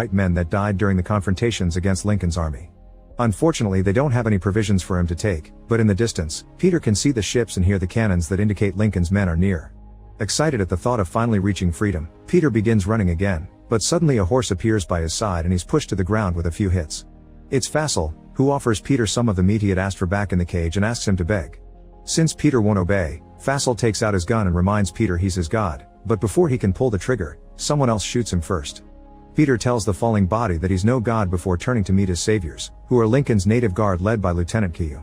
white men that died during the confrontations against Lincoln's army. Unfortunately, they don't have any provisions for him to take, but in the distance, Peter can see the ships and hear the cannons that indicate Lincoln's men are near. Excited at the thought of finally reaching freedom, Peter begins running again, but suddenly a horse appears by his side and he's pushed to the ground with a few hits. It's Fassel, who offers Peter some of the meat he had asked for back in the cage and asks him to beg. Since Peter won't obey, Fassel takes out his gun and reminds Peter he's his god, but before he can pull the trigger, someone else shoots him first. Peter tells the falling body that he's no god before turning to meet his saviors, who are Lincoln's native guard led by Lieutenant Q.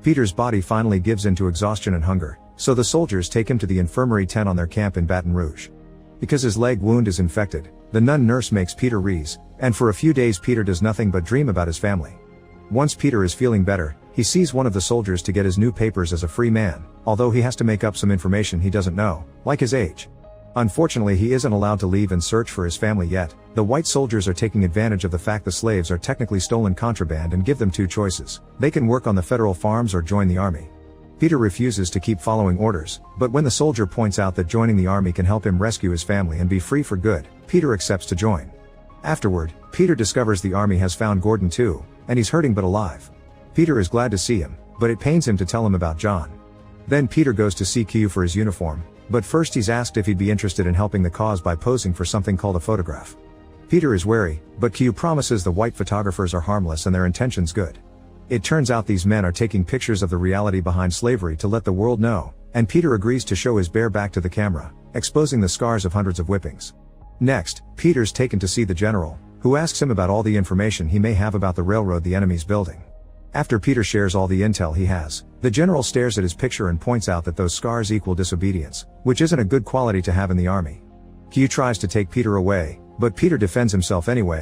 Peter's body finally gives in to exhaustion and hunger, so the soldiers take him to the infirmary tent on their camp in Baton Rouge. Because his leg wound is infected, the nun nurse makes Peter wheeze, and for a few days Peter does nothing but dream about his family. Once Peter is feeling better, he sees one of the soldiers to get his new papers as a free man, although he has to make up some information he doesn't know, like his age. Unfortunately, he isn't allowed to leave and search for his family yet. The white soldiers are taking advantage of the fact the slaves are technically stolen contraband and give them two choices. They can work on the federal farms or join the army. Peter refuses to keep following orders, but when the soldier points out that joining the army can help him rescue his family and be free for good, Peter accepts to join. Afterward, Peter discovers the army has found Gordon too, and he's hurting but alive. Peter is glad to see him, but it pains him to tell him about John. Then Peter goes to see Q for his uniform, but first he's asked if he'd be interested in helping the cause by posing for something called a photograph. Peter is wary, but Q promises the white photographers are harmless and their intentions good. It turns out these men are taking pictures of the reality behind slavery to let the world know, and Peter agrees to show his bare back to the camera, exposing the scars of hundreds of whippings. Next, Peter's taken to see the general, who asks him about all the information he may have about the railroad the enemy's building. After Peter shares all the intel he has, the general stares at his picture and points out that those scars equal disobedience, which isn't a good quality to have in the army. Q tries to take Peter away, but Peter defends himself anyway,